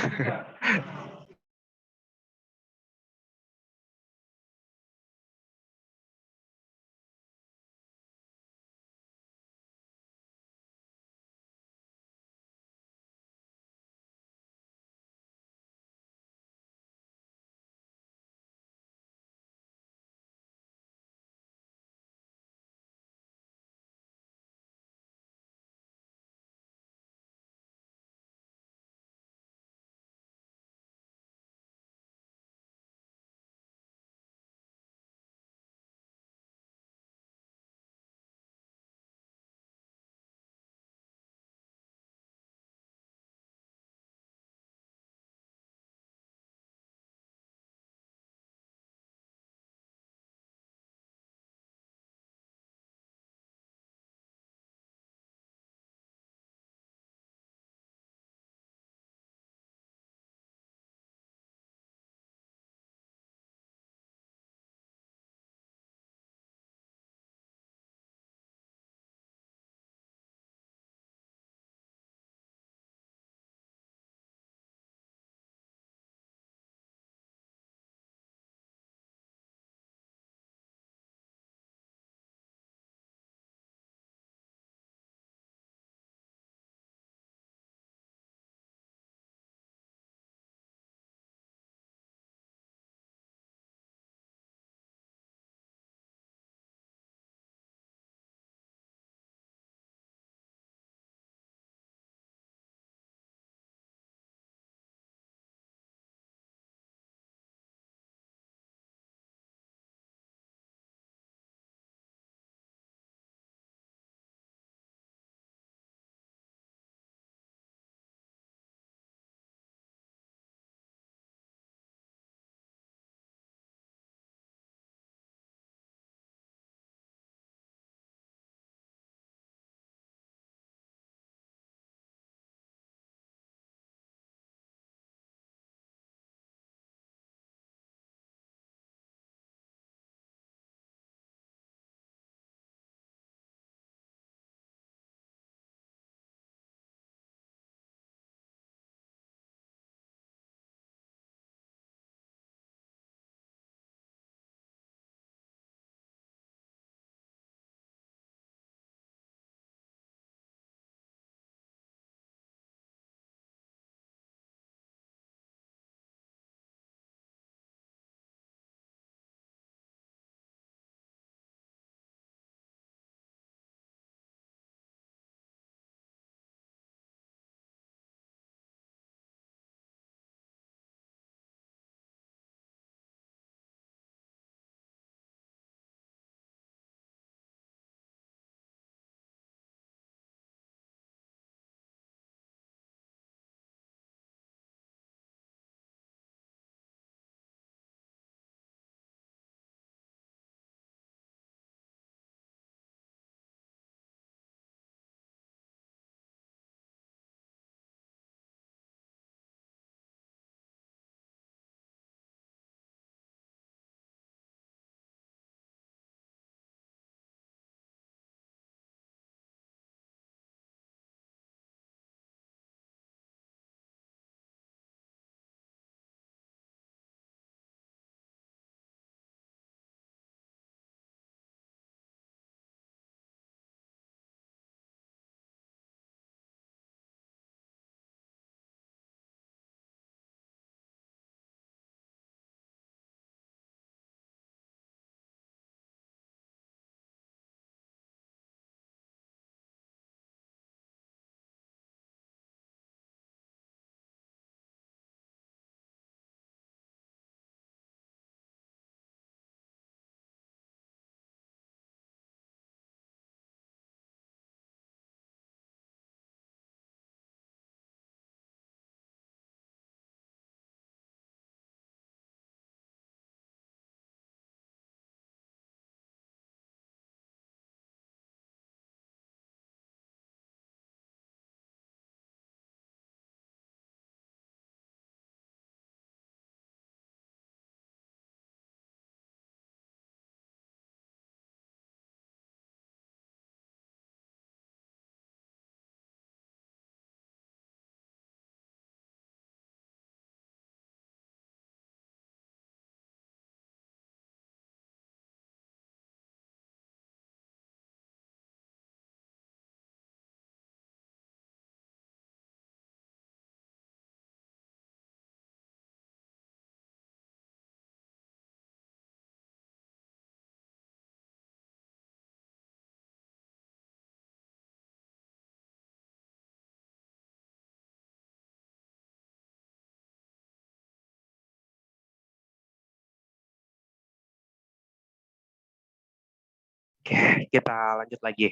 kita lanjut lagi.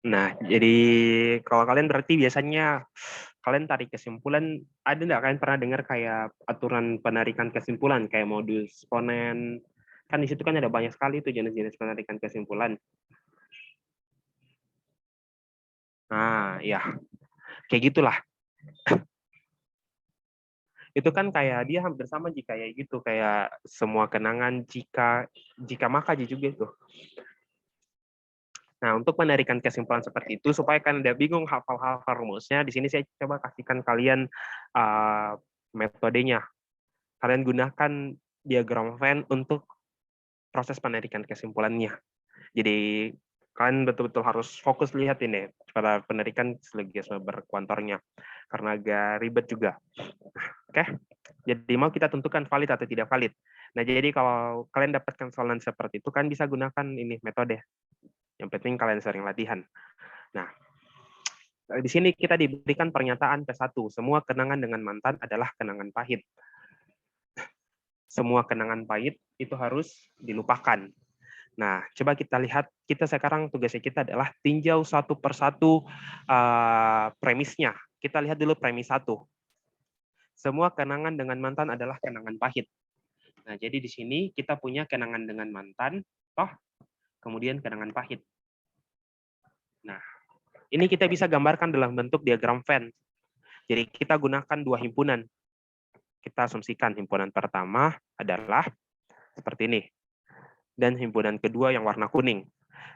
Nah, jadi kalau kalian berarti biasanya kalian tarik kesimpulan, ada nggak kalian pernah dengar kayak aturan penarikan kesimpulan, kayak modus ponen, kan di situ kan ada banyak sekali tuh jenis-jenis penarikan kesimpulan. Nah, ya, kayak gitulah. Itu kan kayak dia hampir sama jika kayak gitu, kayak semua kenangan jika maka juga itu. Nah, untuk menarikan kesimpulan seperti itu, supaya kalian tidak bingung hafal-hafal rumusnya, di sini saya coba kasihkan kalian metodenya. Kalian gunakan diagram Venn untuk proses penarikan kesimpulannya. Jadi, kalian betul-betul harus fokus lihat ini, pada penarikan silogisme berkuantornya, karena agak ribet juga. Oke, jadi mau kita tentukan valid atau tidak valid. Nah, jadi kalau kalian dapatkan soalan seperti itu, kan bisa gunakan ini metode. Yang penting kalian sering latihan. Nah, di sini kita diberikan pernyataan P1. Semua kenangan dengan mantan adalah kenangan pahit. Semua kenangan pahit itu harus dilupakan. Nah, coba kita lihat, kita sekarang tugasnya kita adalah tinjau satu persatu premisnya. Kita lihat dulu premis 1. Semua kenangan dengan mantan adalah kenangan pahit. Nah, jadi di sini kita punya kenangan dengan mantan, toh, kemudian kenangan pahit. Nah, ini kita bisa gambarkan dalam bentuk diagram Venn. Jadi kita gunakan dua himpunan. Kita asumsikan himpunan pertama adalah seperti ini. Dan himpunan kedua yang warna kuning.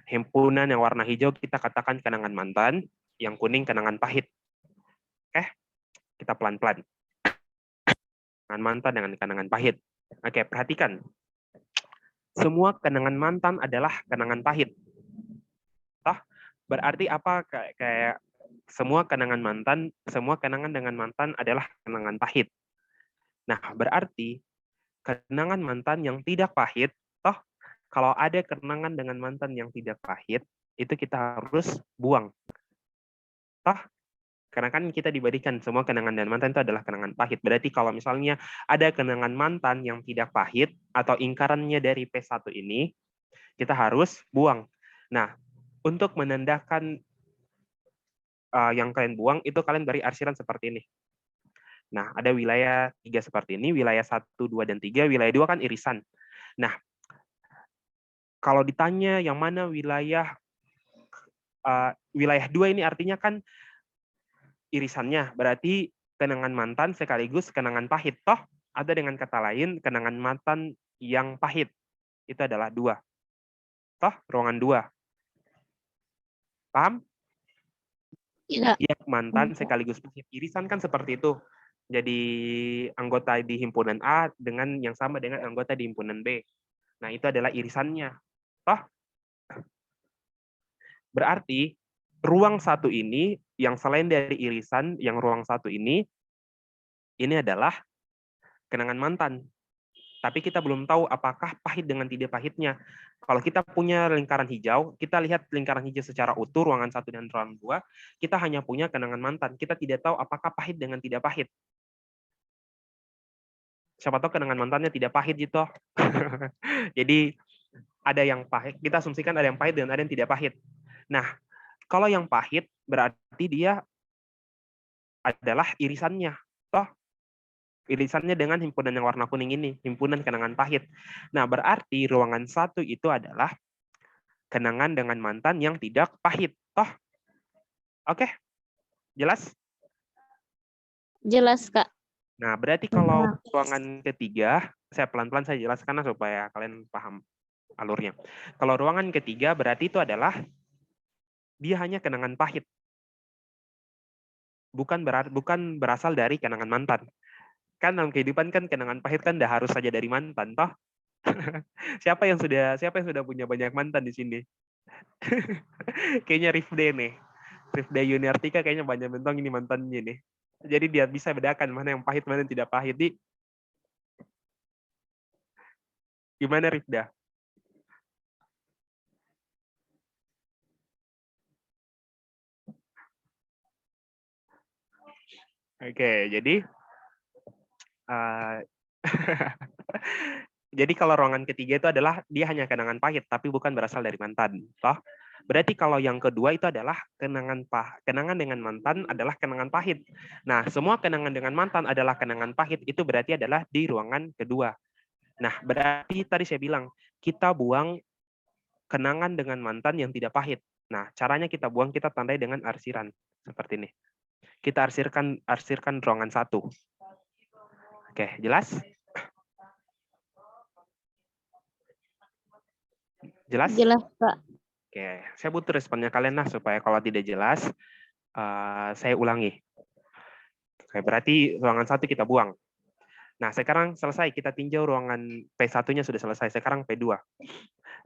Himpunan yang warna hijau kita katakan kenangan mantan, yang kuning kenangan pahit. Oke, kita pelan-pelan. Kenangan mantan dengan kenangan pahit. Oke, perhatikan. Semua kenangan mantan adalah kenangan pahit. Toh, berarti apa? Kayak semua kenangan dengan mantan adalah kenangan pahit. Nah, berarti kenangan mantan yang tidak pahit, toh kalau ada kenangan dengan mantan yang tidak pahit, itu kita harus buang. Toh, karena kan kita diberikan semua kenangan dan mantan itu adalah kenangan pahit. Berarti kalau misalnya ada kenangan mantan yang tidak pahit, atau ingkarannya dari P1 ini, kita harus buang. Nah, untuk menandakan yang kalian buang, itu kalian beri arsiran seperti ini. Nah, ada wilayah 3 seperti ini, wilayah 1, 2, dan 3, wilayah 2 kan irisan. Nah, kalau ditanya yang mana wilayah 2 ini artinya kan irisannya, berarti kenangan mantan sekaligus kenangan pahit. Toh, ada dengan kata lain, kenangan mantan yang pahit. Itu adalah 2. Toh, ruangan 2. Paham? Iya, Ya, mantan sekaligus pahit. Irisan kan seperti itu. Jadi anggota di himpunan A dengan yang sama dengan anggota di himpunan B. Nah, itu adalah irisannya. Toh, berarti ruang 1 ini, yang selain dari irisan, yang ruang 1 ini adalah kenangan mantan. Tapi kita belum tahu apakah pahit dengan tidak pahitnya. Kalau kita punya lingkaran hijau, kita lihat lingkaran hijau secara utuh, ruangan 1 dan ruangan 2, kita hanya punya kenangan mantan. Kita tidak tahu apakah pahit dengan tidak pahit. Siapa tahu kenangan mantannya tidak pahit gitu. Jadi ada yang pahit, kita asumsikan ada yang pahit dan ada yang tidak pahit. Nah, kalau yang pahit berarti dia adalah irisannya. Toh, irisannya dengan himpunan yang warna kuning ini, himpunan kenangan pahit. Nah, berarti ruangan 1 itu adalah kenangan dengan mantan yang tidak pahit. Toh, oke? Jelas? jelas Kak. Nah, berarti kalau ruangan ketiga, saya pelan-pelan saya jelaskan supaya kalian paham alurnya. Kalau ruangan ketiga berarti itu adalah dia hanya kenangan pahit. Bukan berasal dari kenangan mantan. Kan dalam kehidupan kan kenangan pahit kan tidak harus saja dari mantan, toh. Siapa yang sudah punya banyak mantan di sini? Kayaknya Rifde nih. Rifde Yuniartika kayaknya banyak bentong ini mantannya nih. Jadi dia bisa bedakan mana yang pahit, mana yang tidak pahit. Gimana Rifda? Oke, jadi Jadi kalau ruangan ketiga itu adalah dia hanya kenangan pahit, tapi bukan berasal dari mantan. Toh? Berarti kalau yang kedua itu adalah kenangan dengan mantan adalah kenangan pahit. Nah, semua kenangan dengan mantan adalah kenangan pahit, itu berarti adalah di ruangan kedua. Nah, berarti tadi saya bilang, kita buang kenangan dengan mantan yang tidak pahit. Nah, caranya kita buang, kita tandai dengan arsiran. Seperti ini. Kita arsirkan ruangan 1. Oke, jelas? Jelas? Jelas, Kak. Oke, saya butuh responnya kalian lah supaya kalau tidak jelas, saya ulangi. Oke, berarti ruangan 1 kita buang. Nah, sekarang selesai. Kita tinjau ruangan P1-nya sudah selesai. Sekarang P2.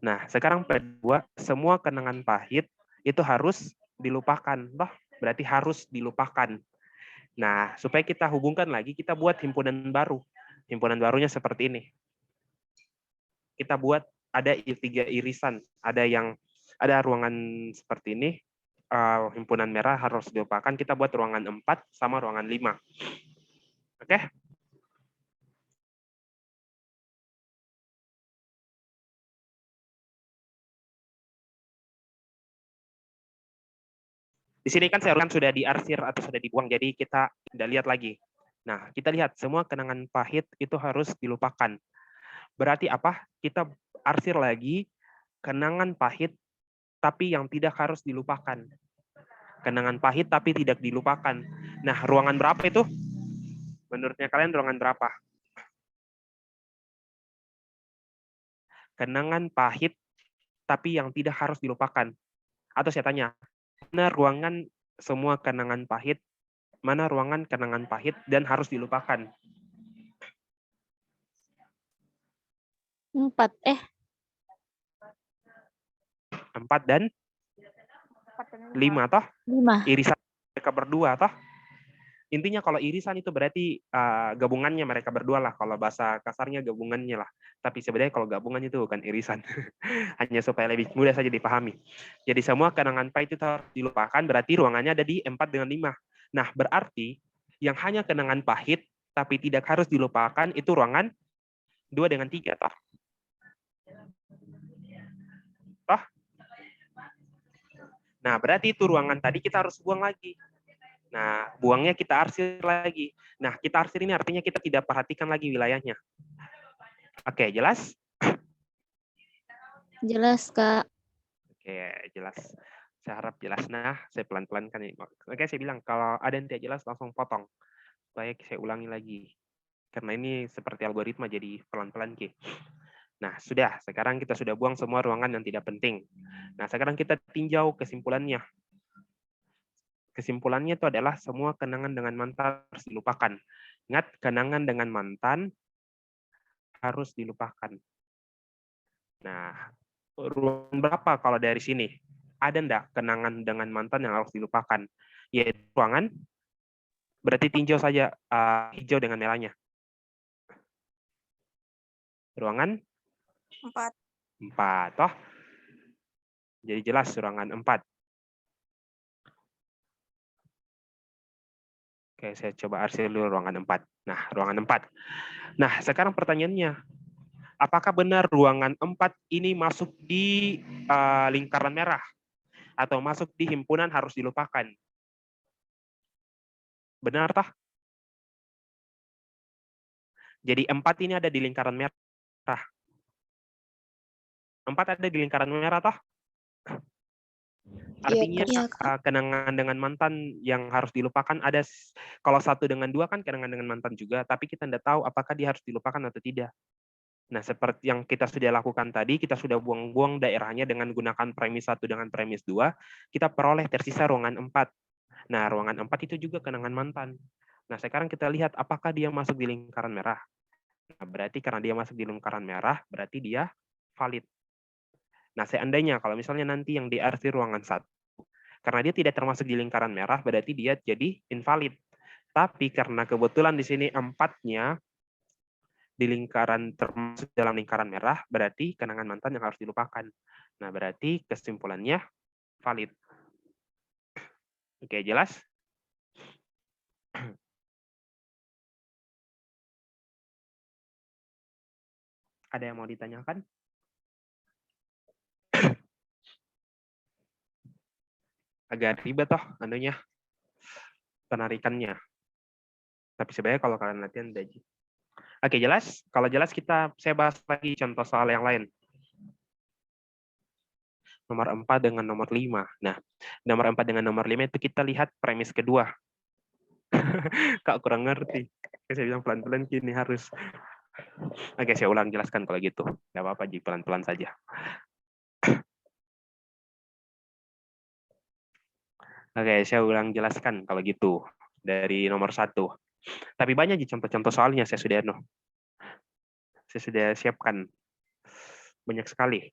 Nah, sekarang P2, semua kenangan pahit itu harus dilupakan. Toh, berarti harus dilupakan. Nah, supaya kita hubungkan lagi, kita buat himpunan baru. Himpunan barunya seperti ini. Kita buat ada 3 irisan. Ada ruangan seperti ini, himpunan merah harus dilupakan. Kita buat ruangan 4 sama ruangan 5. Oke? Di sini kan saya sudah diarsir atau sudah dibuang, jadi kita tidak lihat lagi. Nah, kita lihat semua kenangan pahit itu harus dilupakan. Berarti apa? Kita arsir lagi kenangan pahit tapi yang tidak harus dilupakan. Kenangan pahit tapi tidak dilupakan. Nah, ruangan berapa itu? Menurutnya kalian ruangan berapa? Kenangan pahit tapi yang tidak harus dilupakan. Atau saya tanya, mana ruangan semua kenangan pahit, mana ruangan kenangan pahit dan harus dilupakan? 4. 4 dan 5 toh? 5. Irisan mereka berdua toh? Intinya kalau irisan itu berarti gabungannya mereka berdua lah. Kalau bahasa kasarnya gabungannya lah. Tapi sebenarnya kalau gabungan itu bukan irisan. Hanya supaya lebih mudah saja dipahami. Jadi semua kenangan pahit itu harus dilupakan. Berarti ruangannya ada di 4 dengan 5. Nah, berarti yang hanya kenangan pahit tapi tidak harus dilupakan itu ruangan 2 dengan 3 toh. Toh? Nah, berarti itu ruangan tadi kita harus buang lagi. Nah, buangnya kita arsir lagi. Nah, kita arsir ini artinya kita tidak perhatikan lagi wilayahnya. Oke, jelas? Jelas, Kak. Oke, jelas. Saya harap jelas. Nah, saya pelan-pelan kan ini. Oke, saya bilang kalau ada yang tidak jelas langsung potong. Supaya saya ulangi lagi. Karena ini seperti algoritma jadi pelan-pelan Ki. Nah, sudah. Sekarang kita sudah buang semua ruangan yang tidak penting. Nah, sekarang kita tinjau kesimpulannya. Kesimpulannya itu adalah semua kenangan dengan mantan harus dilupakan. Ingat, kenangan dengan mantan harus dilupakan. Nah, ruangan berapa kalau dari sini? Ada enggak kenangan dengan mantan yang harus dilupakan? Yaitu ruangan, berarti tinjau saja hijau dengan merahnya. Ruangan? 4. 4. Toh? Jadi jelas ruangan 4. Oke, saya coba arsir dulu ruangan 4. Nah, ruangan 4. Nah, sekarang pertanyaannya, apakah benar ruangan 4 ini masuk di lingkaran merah? Atau masuk di himpunan harus dilupakan? Benar toh? Jadi 4 ini ada di lingkaran merah. 4 ada di lingkaran merah toh? Artinya Iya, Kak. kenangan dengan mantan yang harus dilupakan ada, kalau 1 dengan 2 kan kenangan dengan mantan juga, tapi kita tidak tahu apakah dia harus dilupakan atau tidak. Nah, seperti yang kita sudah lakukan tadi, kita sudah buang-buang daerahnya dengan gunakan premis 1 dengan premis 2, kita peroleh tersisa ruangan 4. Nah, ruangan 4 itu juga kenangan mantan. Nah, sekarang kita lihat apakah dia masuk di lingkaran merah. Nah, berarti karena dia masuk di lingkaran merah, berarti dia valid. Nah, seandainya kalau misalnya nanti yang diarsir ruangan 1, karena dia tidak termasuk di lingkaran merah, berarti dia jadi invalid. Tapi karena kebetulan di sini 4-nya di lingkaran termasuk dalam lingkaran merah, berarti kenangan mantan yang harus dilupakan. Nah, berarti kesimpulannya valid. Oke, jelas? Ada yang mau ditanyakan? Agak ribet toh anunya, penarikannya. Tapi sebenarnya kalau kalian latihan udah. Oke, jelas? Kalau jelas saya bahas lagi contoh soal yang lain. Nomor 4 dengan nomor 5. Nah, nomor 4 dengan nomor 5 itu kita lihat premis kedua. Kak kurang ngerti. Saya bilang pelan-pelan gini harus. Oke, saya ulang jelaskan kalau gitu. Nggak apa-apa, Ji, pelan-pelan saja. Oke, saya ulang jelaskan kalau gitu. Dari nomor 1. Tapi banyak Ji contoh-contoh soalnya saya sudah siapkan. Banyak sekali.